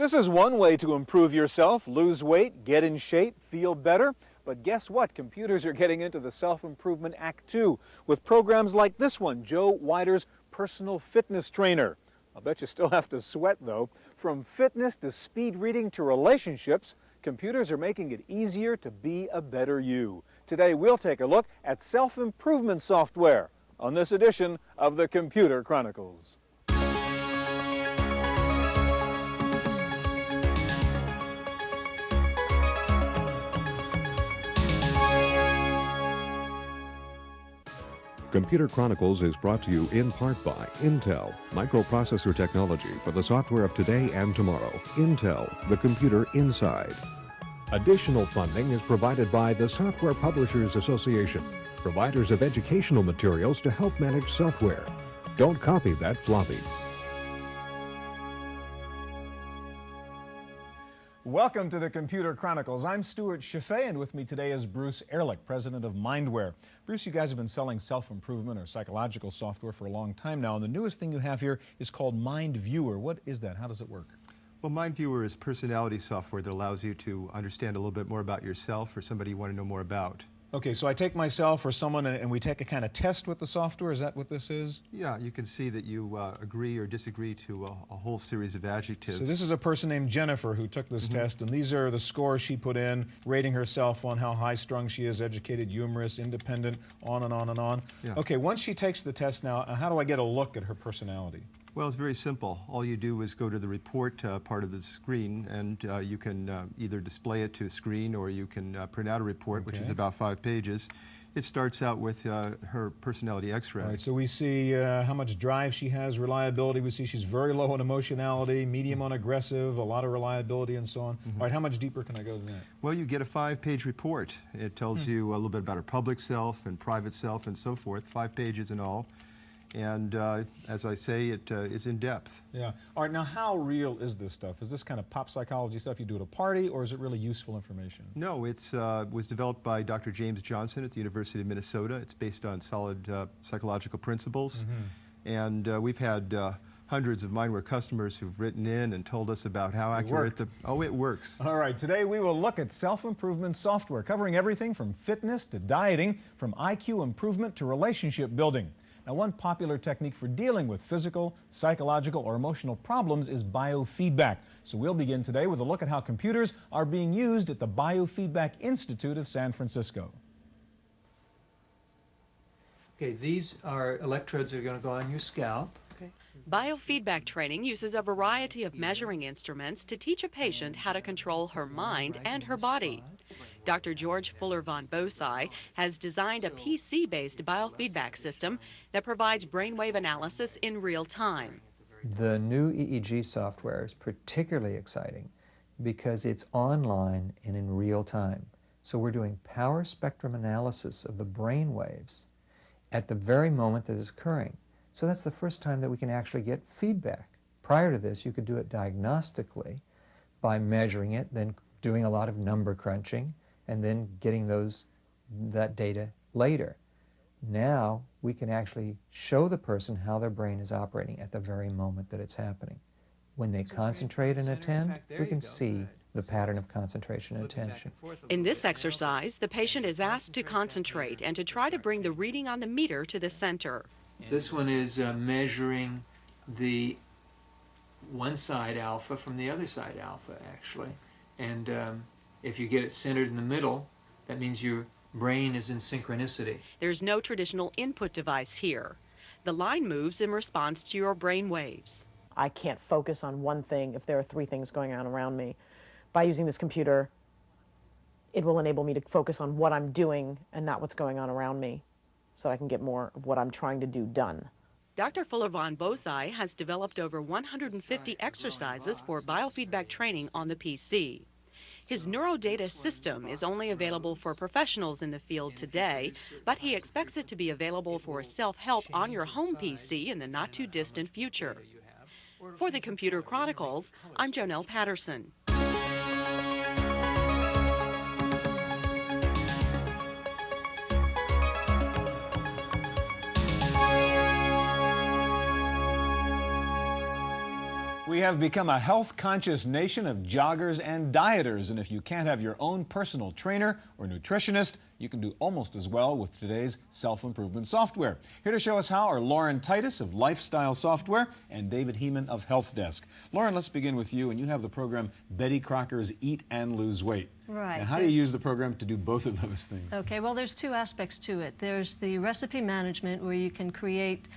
This is one way to improve yourself, lose weight, get in shape, feel better. But guess what? Computers are getting into the self-improvement act too, with programs like this one, Joe Weider's Personal Fitness Trainer. I'll bet you still have to sweat though. From fitness to speed reading to relationships, computers are making it easier to be a better you. Today we'll take a look at self-improvement software on this edition of the Computer Chronicles. Computer Chronicles is brought to you in part by Intel, microprocessor technology for the software of today and tomorrow. Intel, the computer inside. Additional funding is provided by the Software Publishers Association, providers of educational materials to help manage software. Don't copy that floppy. Welcome to the Computer Chronicles. I'm Stuart Chaffee, and with me today is Bruce Ehrlich, president of Mindware. Bruce, you guys have been selling self-improvement or psychological software for a long time now, and the newest thing you have here is called Mind Viewer. What is that? How does it work? Well, Mind Viewer is personality software that allows you to understand a little bit more about yourself or somebody you want to know more about. Okay, so I take myself or someone and we take a kind of test with the software. Is that what this is? Yeah, you can see that you agree or disagree to a whole series of adjectives. So this is a person named Jennifer who took this test, and these are the scores she put in, rating herself on how high-strung she is, educated, humorous, independent, on and on and on. Yeah. Okay, once she takes the test now, how do I get a look at her personality? Well, it's very simple. All you do is go to the report part of the screen, and you can either display it to screen or you can print out a report, which is about 5 pages. It starts out with her personality x-ray. All right, so we see how much drive she has, reliability. We see she's very low on emotionality, medium on aggressive, a lot of reliability, and so on. All right, how much deeper can I go than that? Well, you get a 5-page report. It tells you a little bit about her public self and private self and so forth, 5 pages in all. And as I say, it is in depth. Yeah. All right, now how real is this stuff? Is this kind of pop psychology stuff you do at a party, or is it really useful information? No, it was developed by Dr. James Johnson at the University of Minnesota. It's based on solid psychological principles. And we've had hundreds of Mindware customers who've written in and told us about how accurate it works. All right, today we will look at self-improvement software, covering everything from fitness to dieting, from IQ improvement to relationship building. Now, one popular technique for dealing with physical, psychological, or emotional problems is biofeedback. So we'll begin today with a look at how computers are being used at the Biofeedback Institute of San Francisco. Okay, these are electrodes that are going to go on your scalp. Biofeedback training uses a variety of measuring instruments to teach a patient how to control her mind and her body. Dr. George Fuller von Bosai has designed a PC-based biofeedback system that provides brainwave analysis in real time. The new EEG software is particularly exciting because it's online and in real time. So we're doing power spectrum analysis of the brain waves at the very moment that it's occurring. So that's the first time that we can actually get feedback. Prior to this, you could do it diagnostically by measuring it, then doing a lot of number crunching, and then getting that data later. Now we can actually show the person how their brain is operating at the very moment that it's happening. When they concentrate and attend, we can see the pattern of concentration and attention. In this exercise, the patient is asked to concentrate and to try to bring the reading on the meter to the center. This one is measuring the one side alpha from the other side alpha, actually. And if you get it centered in the middle, that means your brain is in synchronicity. There's no traditional input device here. The line moves in response to your brain waves. I can't focus on one thing if there are 3 things going on around me. By using this computer, it will enable me to focus on what I'm doing and not what's going on around me, so I can get more of what I'm trying to do done. Dr. Fuller von Bosai has developed over 150 exercises for biofeedback training on the PC. His NeuroData system is only available for professionals in the field today, but he expects it to be available for self-help on your home PC in the not-too-distant future. For the Computer Chronicles, I'm Jonelle Patterson. We have become a health-conscious nation of joggers and dieters, and if you can't have your own personal trainer or nutritionist, you can do almost as well with today's self-improvement software. Here to show us how are Lauren Titus of Lifestyle Software and David Heeman of Health Desk. Lauren, let's begin with you, and you have the program Betty Crocker's Eat and Lose Weight. Right. Now, how do you use the program to do both of those things? Okay, well, there's two aspects to it. There's the recipe management, where you can create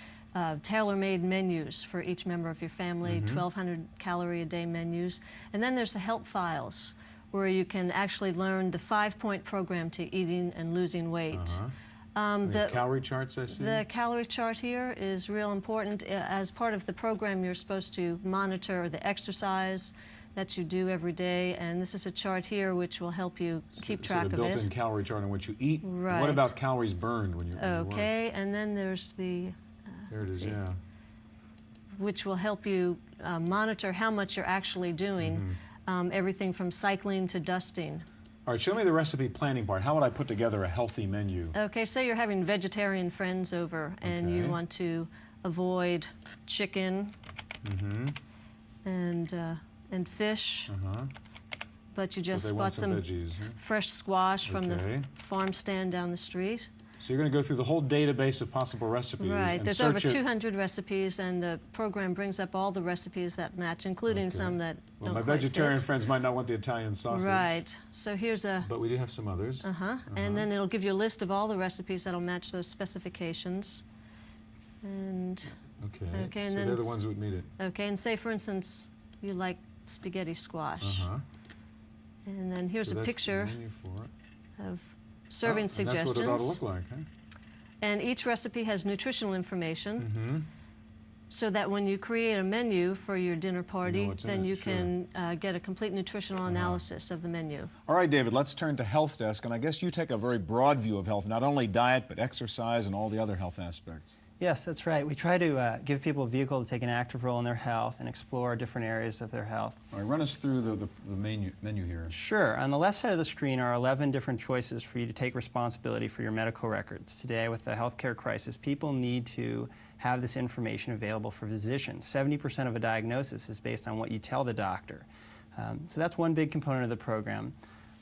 tailor-made menus for each member of your family, 1,200 calorie a day menus. And then there's the help files, where you can actually learn the 5-point program to eating and losing weight. The calorie charts, I see? The calorie chart here is real important. As part of the program, you're supposed to monitor the exercise that you do every day, and this is a chart here which will help you keep track of it. So the built-in calorie chart on what you eat. Right. And what about calories burned when you work? Okay, and then there's the there it is, yeah. which will help you monitor how much you're actually doing, everything from cycling to dusting. All right, show me the recipe planning part. How would I put together a healthy menu? Okay, say you're having vegetarian friends over and you want to avoid chicken and fish, but you just bought some veggies, fresh squash from the farm stand down the street. So you're going to go through the whole database of possible recipes. Right, and there's search over it. 200 recipes, and the program brings up all the recipes that match, including some that Well, don't my quite vegetarian fit. friends might not want the Italian sausage. Right, so here's a... But we do have some others. And then it'll give you a list of all the recipes that'll match those specifications. And Okay, and so then they're the ones that would meet it. okay, and say for instance you like spaghetti squash. And then here's So a that's picture the menu for it. of serving And suggestions. that's what it ought to look like, huh? And each recipe has nutritional information. So that when you create a menu for your dinner party, what's in then it, you sure. can get a complete nutritional analysis of the menu. All right, David, let's turn to Health Desk, and I guess you take a very broad view of health, not only diet, but exercise and all the other health aspects. Yes, that's right. We try to give people a vehicle to take an active role in their health and explore different areas of their health. All right, run us through the menu here. Sure. On the left side of the screen are 11 different choices for you to take responsibility for your medical records. Today, with the healthcare crisis, people need to have this information available for physicians. 70% of a diagnosis is based on what you tell the doctor. So that's one big component of the program.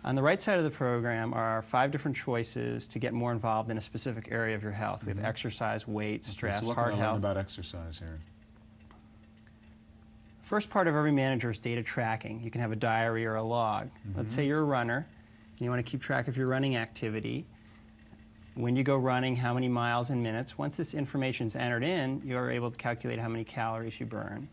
On the right side of the program are 5 different choices to get more involved in a specific area of your health. We have exercise, weight, stress, so what heart can I learn health. about exercise here? First part of every manager is data tracking. You can have a diary or a log. Let's say you're a runner, and you want to keep track of your running activity. When you go running, how many miles in minutes. Once this information is entered in, you're able to calculate how many calories you burn.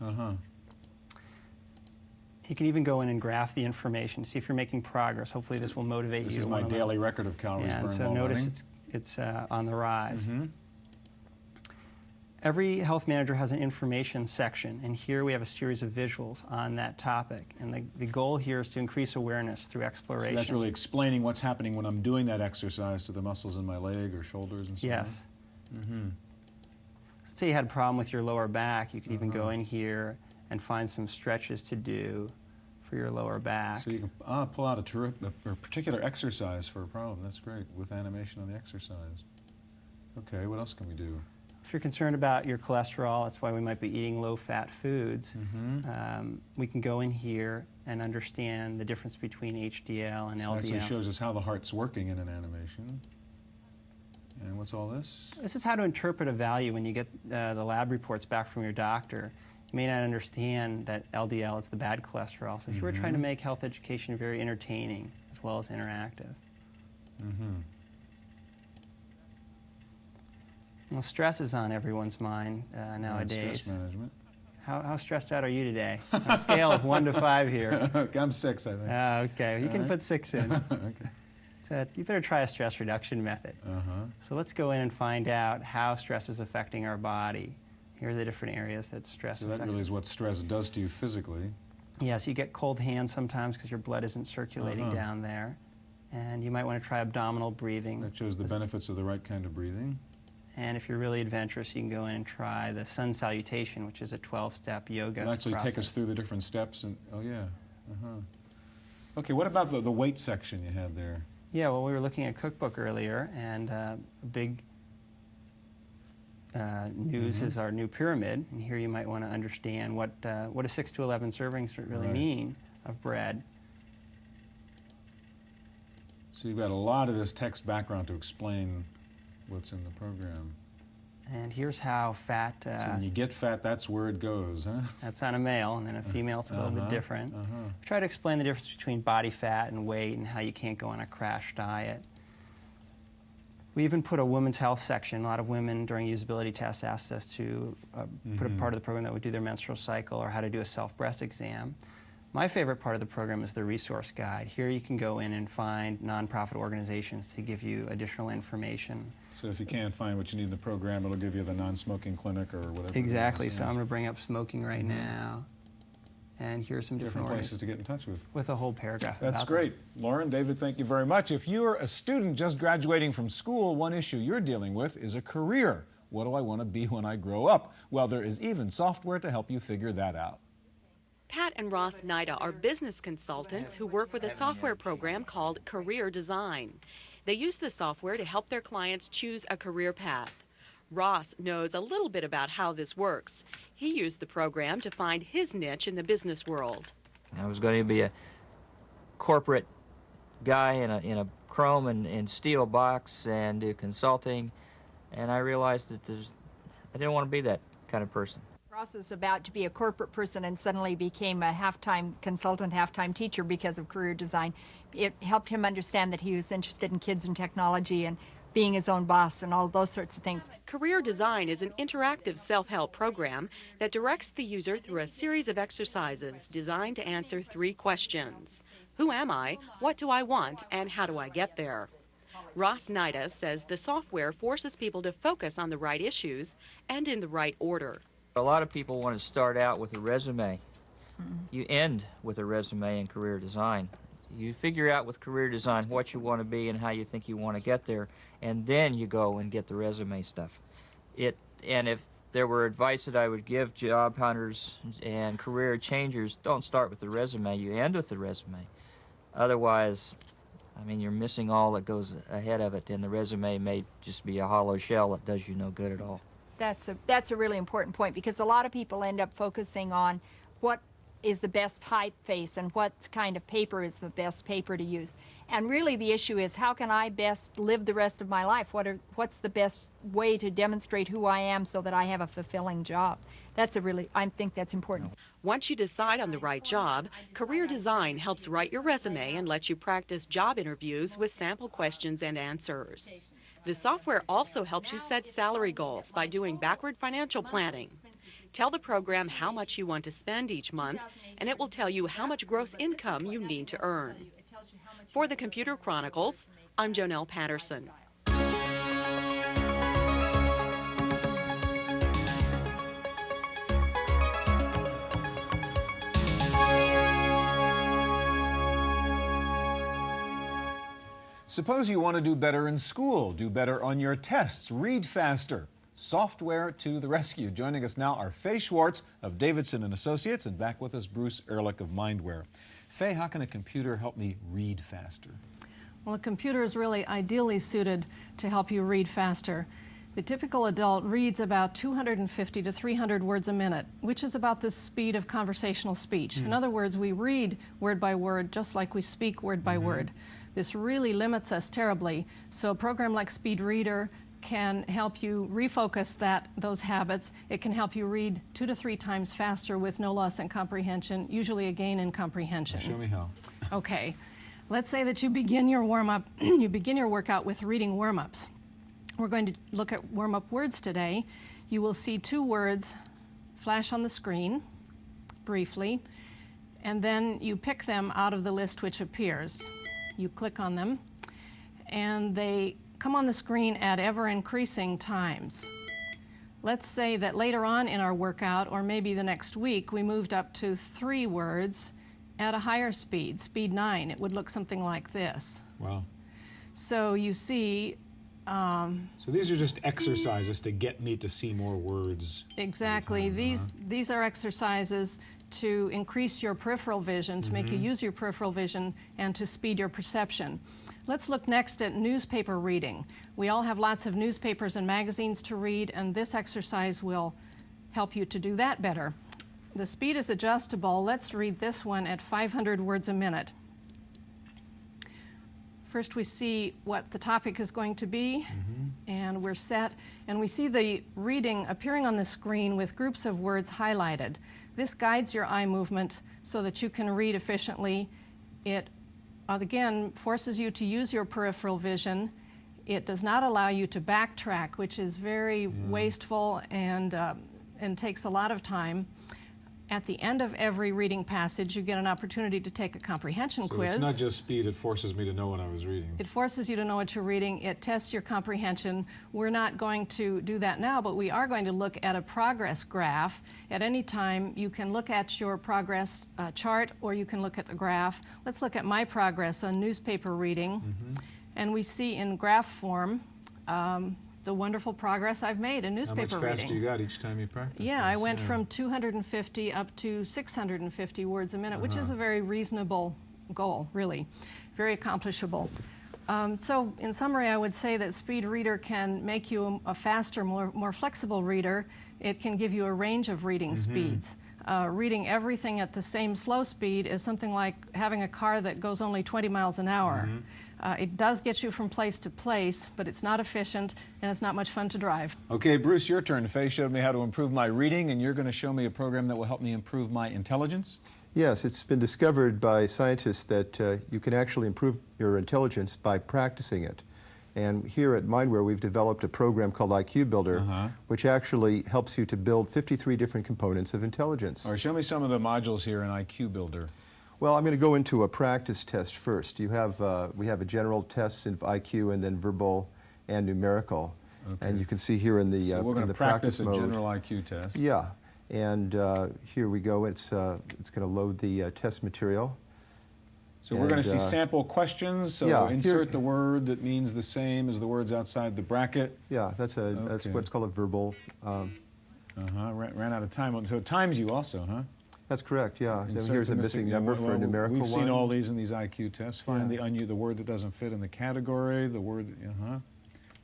You can even go in and graph the information, see if you're making progress. Hopefully this will motivate This you. is my daily record of calories Yeah, burned and so while notice running. it's on the rise. Every health manager has an information section, and here we have a series of visuals on that topic. And the goal here is to increase awareness through exploration. So that's really explaining what's happening when I'm doing that exercise to the muscles in my leg or shoulders and so Yes. Let's say you had a problem with your lower back. You could even go in here and find some stretches to do for your lower back. So you can pull out a particular exercise for a problem. That's great, with animation on the exercise. Okay, what else can we do? If you're concerned about your cholesterol, that's why we might be eating low-fat foods. We can go in here and understand the difference between HDL and It LDL. actually shows us how the heart's working in an animation. And what's all this? This is how to interpret a value when you get the lab reports back from your doctor. You may not understand that LDL is the bad cholesterol. So if you were trying to make health education very entertaining as well as interactive. Well, stress is on everyone's mind nowadays. Stress management. How stressed out are you today? On a scale of 1 to 5 here. I'm 6, I think. Okay, you can put 6 in. Okay. So you better try a stress reduction method. So let's go in and find out how stress is affecting our body. Here are the different areas that stress So that affects really is us. what stress does to you physically. Yes, you get cold hands sometimes because your blood isn't circulating down there. And you might want to try abdominal breathing. That shows the benefits of the right kind of breathing. And if you're really adventurous, you can go in and try the sun salutation, which is a 12-step yoga It'll actually process. take us through the different steps. And oh, yeah. Okay, what about the weight section you had there? Yeah, well, we were looking at cookbook earlier, and a big news is our new pyramid, and here you might want to understand what a 6 to 11 servings really mean of bread. So you've got a lot of this text background to explain what's in the program. And here's how fat... So when you get fat, that's where it goes, huh? That's on a male, and then a female, it's a little bit different. Try to explain the difference between body fat and weight and how you can't go on a crash diet. We even put a women's health section. A lot of women during usability tests asked us to put a part of the program that would do their menstrual cycle or how to do a self-breast exam. My favorite part of the program is the resource guide. Here you can go in and find nonprofit organizations to give you additional information. So if you can't find what you need in the program, it'll give you the non-smoking clinic or whatever. Exactly. So I'm going to bring up smoking right now. And here's some different places to get in touch with a whole paragraph That's about great. them. Lauren, David, thank you very much. If you're a student just graduating from school, one issue you're dealing with is a career. What do I want to be when I grow up? Well, there is even software to help you figure that out. Pat and Ross Nida are business consultants who work with a software program called Career Design. They use the software to help their clients choose a career path. Ross knows a little bit about how this works. He used the program to find his niche in the business world. I was going to be a corporate guy in a chrome and steel box and do consulting, and I realized that I didn't want to be that kind of person. Ross was about to be a corporate person and suddenly became a half-time consultant, half-time teacher because of Career Design. It helped him understand that he was interested in kids and technology and being his own boss and all those sorts of things. Career Design is an interactive self-help program that directs the user through a series of exercises designed to answer 3 questions. Who am I? What do I want? And how do I get there? Ross Nida says the software forces people to focus on the right issues and in the right order. A lot of people want to start out with a resume. You end with a resume in Career Design. You figure out with Career Design what you want to be and how you think you want to get there, and then you go and get the resume stuff. And if there were advice that I would give job hunters and career changers, don't start with the resume, you end with the resume. Otherwise, I mean, you're missing all that goes ahead of it, and the resume may just be a hollow shell that does you no good at all. That's a really important point, because a lot of people end up focusing on what is the best typeface and what kind of paper is the best paper to use. And really the issue is, how can I best live the rest of my life? What's the best way to demonstrate who I am so that I have a fulfilling job? I think that's important. Once you decide on the right job, Career Design helps write your resume and lets you practice job interviews with sample questions and answers. The software also helps you set salary goals by doing backward financial planning. Tell the program how much you want to spend each month, and it will tell you how much gross income you need to earn. For the Computer Chronicles, I'm Jonelle Patterson. Suppose you want to do better in school, do better on your tests, read faster. Software to the rescue. Joining us now are Faye Schwartz of Davidson & Associates, and back with us Bruce Ehrlich of Mindware. Faye, how can a computer help me read faster? Well, a computer is really ideally suited to help you read faster. The typical adult reads about 250 to 300 words a minute, which is about the speed of conversational speech. In other words, we read word by word just like we speak word by word. This really limits us terribly. So a program like Speed Reader can help you refocus those habits. It can help you read 2 to 3 times faster with no loss in comprehension, usually a gain in comprehension. Show me how. Okay. Let's say that you begin your warm-up, you begin your workout with reading warm-ups. We're going to look at warm-up words today. You will see 2 words flash on the screen briefly, and then you pick them out of the list which appears. You click on them, and they come on the screen at ever-increasing times. Let's say that later on in our workout, or maybe the next week, we moved up to 3 words at a higher speed, speed 9. It would look something like this. Wow. So you see... so these are just exercises to get me to see more words. Exactly. These are exercises to increase your peripheral vision, to make you use your peripheral vision, and to speed your perception. Let's look next at newspaper reading. We all have lots of newspapers and magazines to read, and this exercise will help you to do that better. The speed is adjustable. Let's read this one at 500 words a minute. First we see what the topic is going to be, and we're set. And we see the reading appearing on the screen with groups of words highlighted. This guides your eye movement so that you can read efficiently. It, again, forces you to use your peripheral vision. It does not allow you to backtrack, which is very wasteful and takes a lot of time. At the end of every reading passage, you get an opportunity to take a comprehension quiz. So it's not just speed, it forces me to know what I was reading. It forces you to know what you're reading. It tests your comprehension. We're not going to do that now, but we are going to look at a progress graph. At any time, you can look at your progress chart, or you can look at the graph. Let's look at my progress on newspaper reading. And we see in graph form the wonderful progress I've made in newspaper reading. How much faster you got each time you practiced? Yeah, I went from 250 up to 650 words a minute, which is a very reasonable goal, really, very accomplishable. So in summary, I would say that Speed Reader can make you a faster, more flexible reader. It can give you a range of reading speeds. Reading everything at the same slow speed is something like having a car that goes only 20 miles an hour. It does get you from place to place, but it's not efficient and it's not much fun to drive. Okay, Bruce, your turn. Faye showed me how to improve my reading, and you're going to show me a program that will help me improve my intelligence? Yes, it's been discovered by scientists that you can actually improve your intelligence by practicing it. And here at Mindware, we've developed a program called IQ Builder, which actually helps you to build 53 different components of intelligence. All right, show me some of the modules here in IQ Builder. Well, I'm going to go into a practice test first. We have a general test of IQ and then verbal and numerical. Okay. And you can see here in the so we're going to practice a mode. general IQ test. Yeah, and here we go. It's going to load the test material. So we're going to see sample questions. So yeah, insert the word that means the same as the words outside the bracket. Yeah, that's what's called a verbal. Ran out of time. So it times you also, huh? That's correct, yeah. Then here's a missing number for a numerical one. We've seen all these in these IQ tests. Find the word that doesn't fit in the category, the word,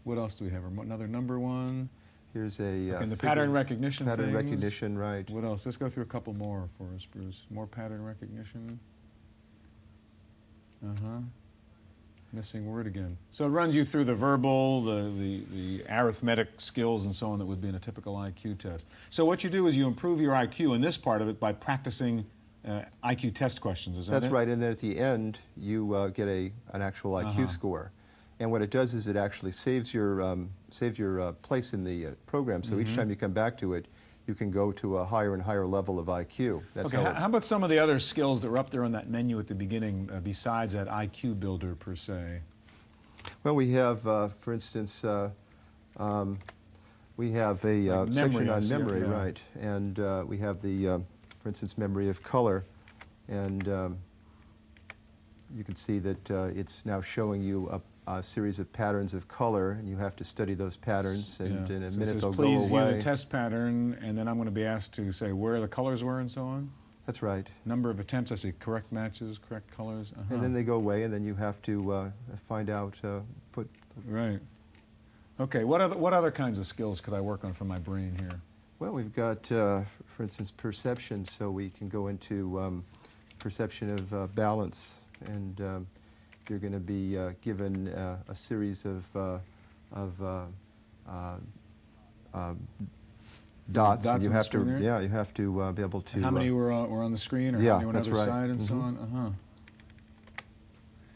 What else do we have? Another number one. Here's a and the pattern recognition Pattern recognition, right. What else? Let's go through a couple more for us, Bruce. More pattern recognition. Missing word again. So it runs you through the verbal, the arithmetic skills and so on that would be in a typical IQ test. So what you do is you improve your IQ in this part of it by practicing IQ test questions, isn't it? That's right, and then at the end you get an actual IQ score. And what it does is it actually saves your place in the program, so each time you come back to it, you can go to a higher and higher level of IQ. That's okay, how about some of the other skills that were up there on that menu at the beginning besides that IQ Builder per se? Well, we have, for instance, we have a section on memory, right? And we have the, for instance, memory of color. And you can see that it's now showing you a series of patterns of color, and you have to study those patterns, and in a minute they'll go away. Please view the test pattern, and then I'm going to be asked to say where the colors were and so on? That's right. Number of attempts, I see correct matches, correct colors. And then they go away, and then you have to find out, put... Right. Okay, what other kinds of skills could I work on for my brain here? Well, we've got, for instance, perception, so we can go into perception of balance, and you're going to be given a series of dots, and you have to, you have to be able to. And how many were on the screen, or how many were on the other side, and so on?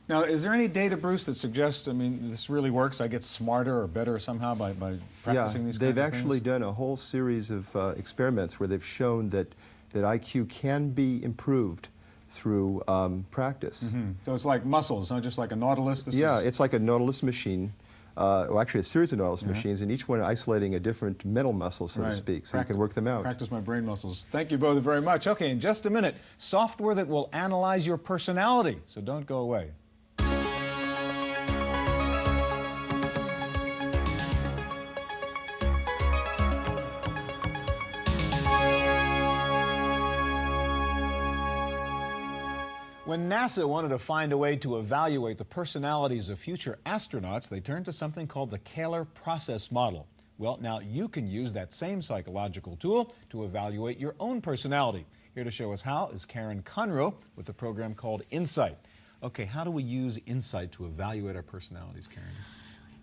Now, is there any data, Bruce, that suggests, I mean, this really works? I get smarter or better somehow by practicing these kinds of things? They've actually done a whole series of experiments where they've shown that IQ can be improved through practice. So it's like muscles, not just like a Nautilus? It's like a Nautilus machine, or actually a series of Nautilus machines, and each one isolating a different mental muscle, so to speak, so you can work them out. Practice my brain muscles. Thank you both very much. Okay, in just a minute, software that will analyze your personality, so don't go away. When NASA wanted to find a way to evaluate the personalities of future astronauts, they turned to something called the Kähler process model. Well, now you can use that same psychological tool to evaluate your own personality. Here to show us how is Karen Conroe with a program called Insight. Okay, how do we use Insight to evaluate our personalities, Karen?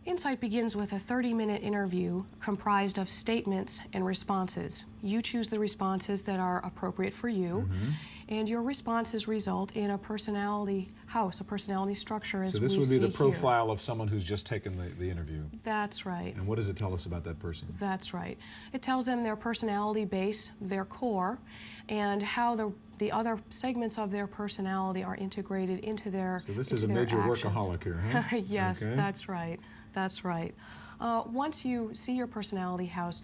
Insight begins with a 30-minute interview comprised of statements and responses. You choose the responses that are appropriate for you, and your responses result in a personality house, a personality structure as we see here. So this would be the profile of someone who's just taken the interview. That's right. And what does it tell us about that person? That's right. It tells them their personality base, their core, and how the other segments of their personality are integrated into their So this is a major actions. Workaholic here, huh? Yes, okay. That's right. That's right. Once you see your personality house,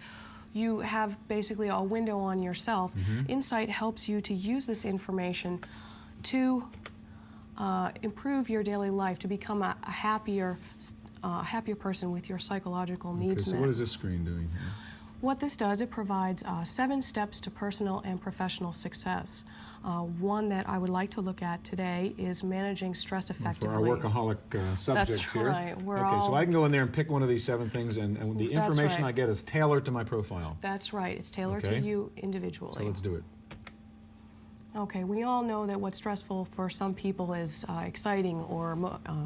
you have basically a window on yourself. Insight helps you to use this information to improve your daily life, to become a happier person with your psychological needs so met. what is this screen doing here? What this does, it provides 7 steps to personal and professional success. One that I would like to look at today is managing stress effectively. For our workaholic subject That's here. right. So I can go in there and pick one of these 7 things, and the That's information right. I get is tailored to my profile. That's right. It's tailored to you individually. So let's do it. Okay, we all know that what's stressful for some people is exciting or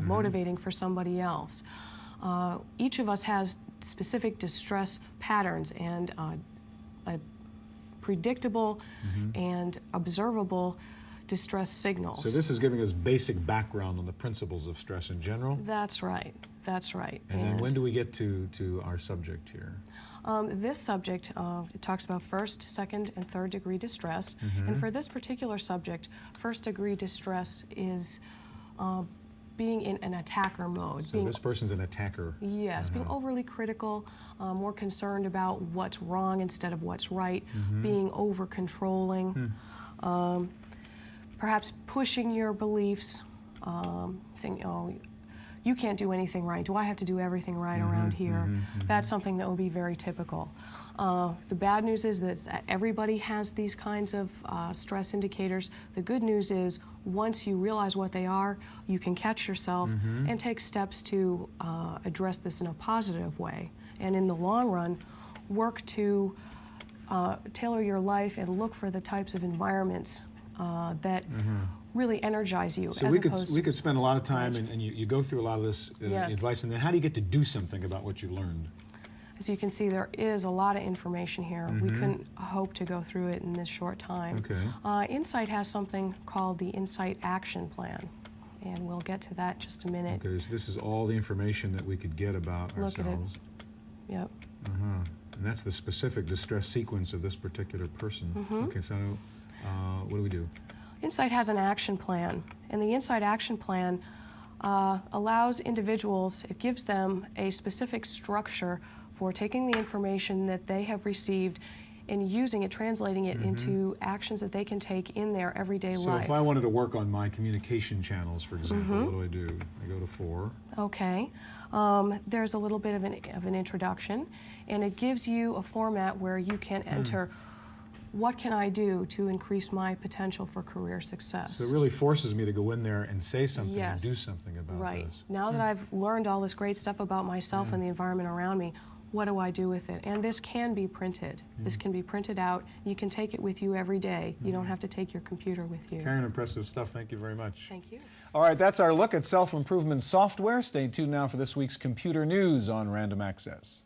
motivating for somebody else. Each of us has specific distress patterns and predictable and observable distress signals. So this is giving us basic background on the principles of stress in general? That's right. That's right. And then when do we get to our subject here? This subject, it talks about first, second, and third degree distress. And for this particular subject, first degree distress is being in an attacker mode. So this person's an attacker. Yes, being overly critical, more concerned about what's wrong instead of what's right, being over-controlling, perhaps pushing your beliefs, saying, oh, you can't do anything right. Do I have to do everything right around here? That's something that would be very typical. The bad news is that everybody has these kinds of stress indicators. The good news is once you realize what they are, you can catch yourself and take steps to address this in a positive way. And in the long run, work to tailor your life and look for the types of environments that really energize you. So we could spend a lot of time, and you go through a lot of this advice, and then how do you get to do something about what you learned? As you can see, there is a lot of information here. We couldn't hope to go through it in this short time. Insight has something called the Insight Action Plan, and we'll get to that in just a minute. Okay, so this is all the information that we could get about ourselves. Look at it. Yep. And that's the specific distress sequence of this particular person. Okay, so what do we do? Insight has an action plan, and the Insight Action Plan allows individuals, it gives them a specific structure for taking the information that they have received and using it, translating it into actions that they can take in their everyday life. So if I wanted to work on my communication channels, for example, what do? I go to 4. Okay. There's a little bit of an introduction, and it gives you a format where you can enter what can I do to increase my potential for career success. So it really forces me to go in there and say something and do something about this. Now that I've learned all this great stuff about myself and the environment around me, what do I do with it? And this can be printed. This can be printed out. You can take it with you every day. You don't have to take your computer with you. Karen, impressive stuff. Thank you very much. Thank you. All right, that's our look at self-improvement software. Stay tuned now for this week's computer news on Random Access.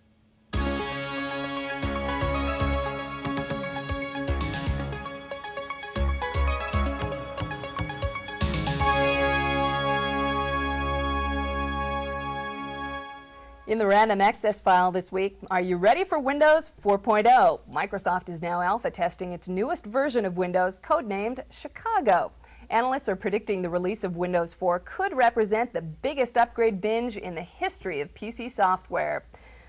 In the Random Access file this week, are you ready for Windows 4.0? Microsoft is now alpha testing its newest version of Windows, codenamed Chicago. Analysts are predicting the release of Windows 4 could represent the biggest upgrade binge in the history of PC software.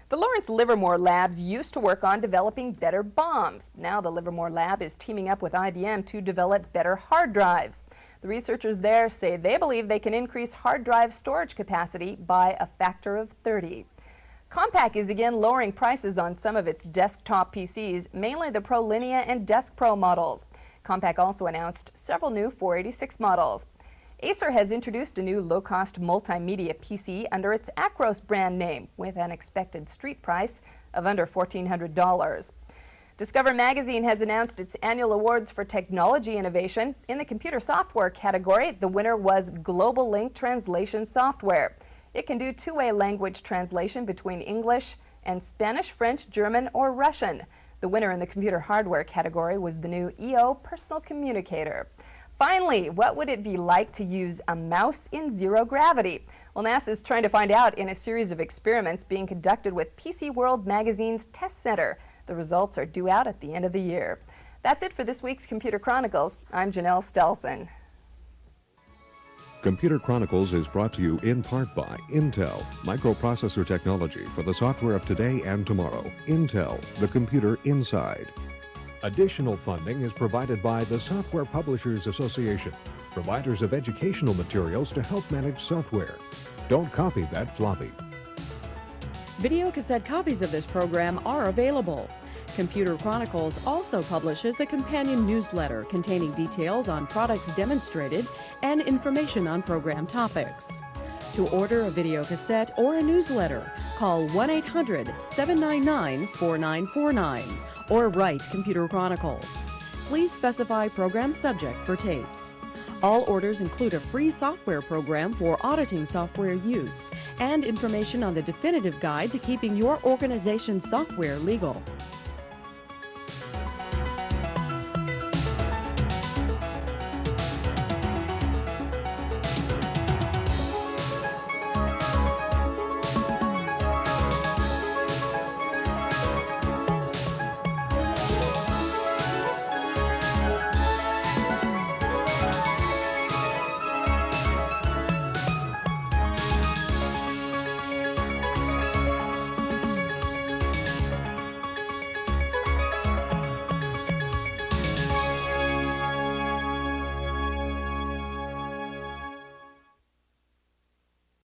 The Lawrence Livermore Labs used to work on developing better bombs. Now the Livermore Lab is teaming up with IBM to develop better hard drives. The researchers there say they believe they can increase hard drive storage capacity by a factor of 30. Compaq is again lowering prices on some of its desktop PCs, mainly the ProLinea and Desk Pro models. Compaq also announced several new 486 models. Acer has introduced a new low-cost multimedia PC under its Acros brand name with an expected street price of under $1,400. Discover Magazine has announced its annual awards for technology innovation. In the computer software category, the winner was Global Link Translation Software. It can do two-way language translation between English and Spanish, French, German, or Russian. The winner in the computer hardware category was the new EO Personal Communicator. Finally, what would it be like to use a mouse in zero gravity? Well, NASA is trying to find out in a series of experiments being conducted with PC World Magazine's Test Center. The results are due out at the end of the year. That's it for this week's Computer Chronicles. I'm Janelle Stelson. Computer Chronicles is brought to you in part by Intel, microprocessor technology for the software of today and tomorrow. Intel, the computer inside. Additional funding is provided by the Software Publishers Association, providers of educational materials to help manage software. Don't copy that floppy. Video cassette copies of this program are available. Computer Chronicles also publishes a companion newsletter containing details on products demonstrated and information on program topics. To order a video cassette or a newsletter, call 1-800-799-4949 or write Computer Chronicles. Please specify program subject for tapes. All orders include a free software program for auditing software use and information on the definitive guide to keeping your organization's software legal.